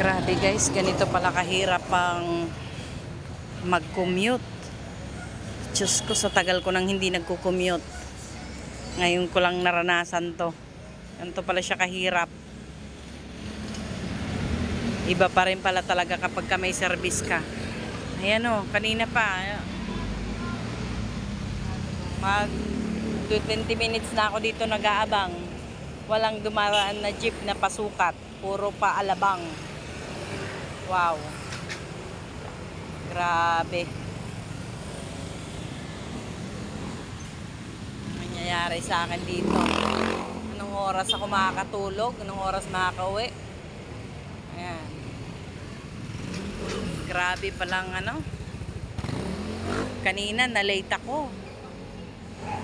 Grabe guys, ganito pala kahirap ang mag-commute. Diyos ko, sa tagal ko nang hindi nagko-commute. Ngayon ko lang naranasan to. Ganito pala siya kahirap. Iba pa rin pala talaga kapag ka may service ka. Ayan o, kanina pa. Mag 20 minutes na ako dito nag-aabang. Walang dumaraan na jeep na pasukat. Puro pa alabang. Wow. Grabe. Nangyayari sa akin dito. Anong oras ako makakatulog? Anong oras makakauwi? Ayan. Grabe palang ano. Kanina na-late ako.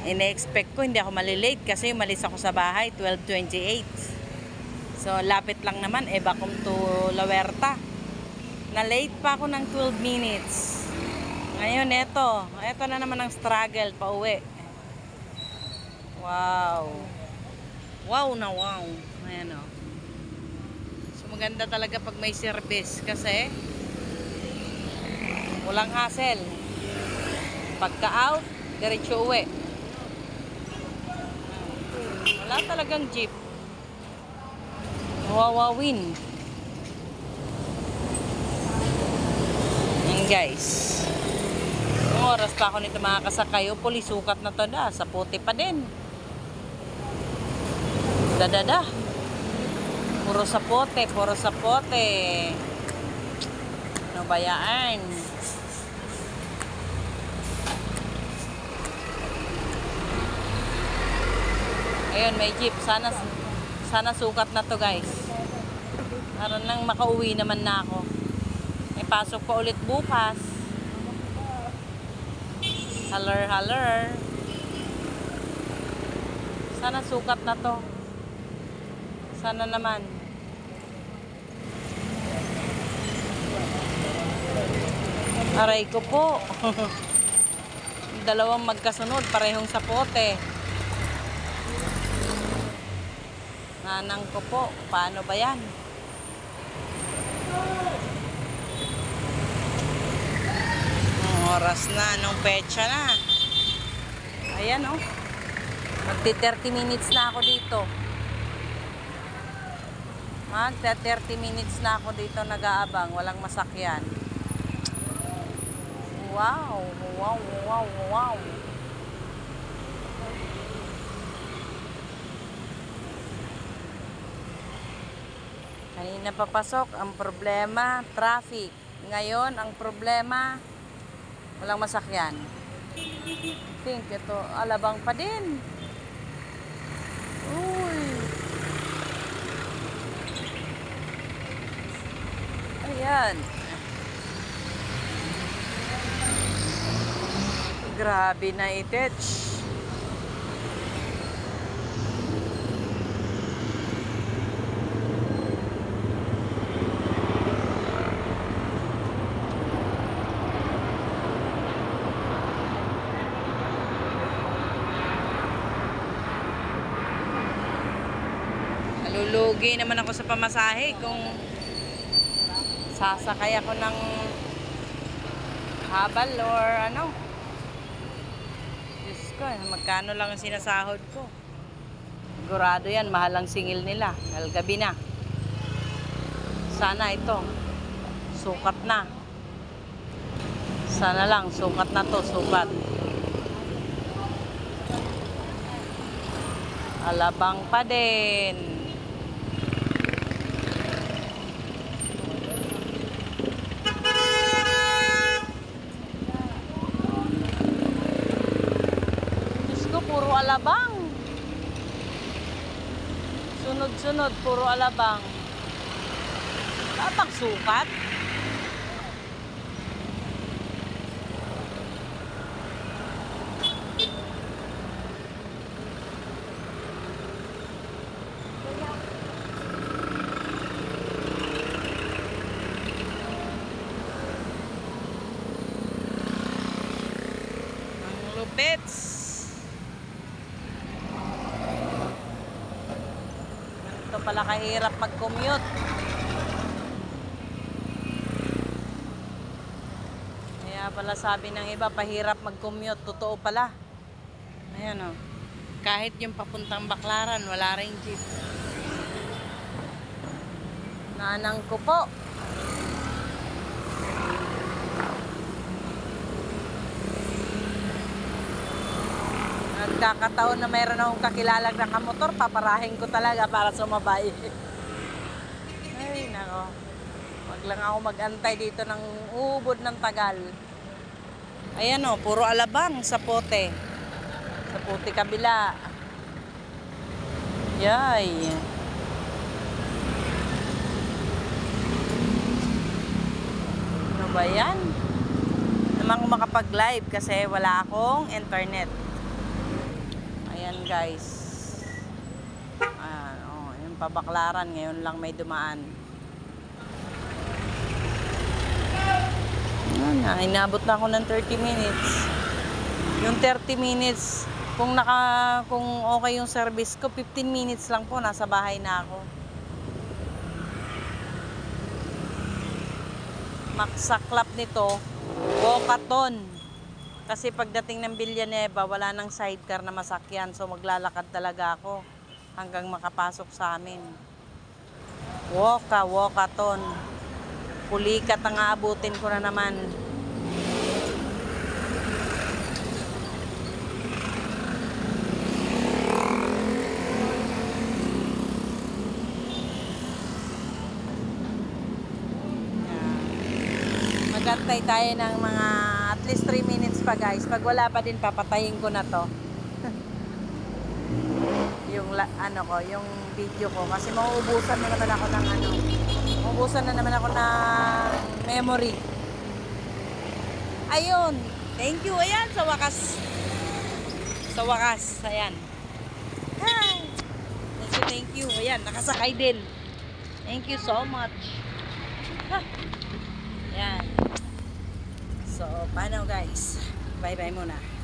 Ine-expect ko hindi ako malilate kasi umalis ako sa bahay 12:28. So lapit lang naman, Ebacom to La Huerta. Na-late pa ako ng 12 minutes. Ngayon eto na naman ang struggle pa uwi. Wow. Wow na wow. Ayan o. So maganda talaga pag may service kasi walang hassle. Pagka out, diretso uwi. Wala talagang jeep. Wawawin. Yan guys. Yung oras pa ako nito makakasakay. Sukat na to da. Sa puti pa din. Dadada. Puro sa pote. Puro sa pote. Ano ba yan? Ayun, may jeep. Sana sukat na to guys. Para nang makauwi naman na ako. May pasok pa ulit bukas. Haller. Sana sukat na to. Sana naman. Aray ko po. Dalawang magkasunod, parehong sa pote. Nanang ko po, paano ba yan? Ang oras na, anong petsa na? Ayan o. Magti 30 minutes na ako dito. Magti 30 minutes na ako dito nag-aabang. Walang masakyan. Wow. Kanina papasok, ang problema, traffic. Ngayon, ang problema, walang masakyan. I think ito, alabang pa din. Uy. Ayan. Grabe na itech. Lulugi naman ako sa pamasahe kung sasakay ako ng habal or ano. Diyos ko, magkano lang ang sinasahod ko. Sigurado yan, mahal ang singil nila. Dahil gabi na. Sana ito, sukat na. Sana lang, sukat na to, sukat. Alabang pa din. Puro alabang. Sunod-sunod, puro alabang. Tapang sukat. Ang lupits. Ito pala kahirap mag-commute. pala sabi ng iba, pahirap mag-commute. Totoo pala. Ayan o. Kahit yung papuntang Baclaran, wala ring jeep. Nanang ko po. Nagkakataon na mayroon akong kakilalang nakamotor, paparahin ko talaga para sumabay. Ay, nako. Wag lang ako mag-antay dito ng ubod ng tagal. Ayan o, puro alabang sa pote. Sa pote kabila. Yay. Ano ba yan? Naman ko makapag-live kasi wala akong internet. Ayan guys. Yung Baclaran ngayon lang may dumaan. Inabot na ako ng 30 minutes. Yung 30 minutes, kung okay yung service ko, 15 minutes lang po, nasa bahay na ako. Maksaklap nito, Wocaton. Kasi pagdating ng Villanueva, wala nang sidecar na masakyan. So maglalakad talaga ako hanggang makapasok sa amin. Wocaton. Pulikat ang aabutin ko na naman. Magantay tayo ng mga at least 3 minutes pa guys. Pag wala pa din, papatayin ko na to. yung yung video ko. Kasi mauubusan na naman ako ng mauubusan na naman ako ng memory. Ayun. Thank you. Ayan, sa wakas. Sa wakas. Ayan. Hi. Thank you. Ayan, nakasakay din. Thank you so much. Ha. Ayan. So, paano guys? Bye-bye muna.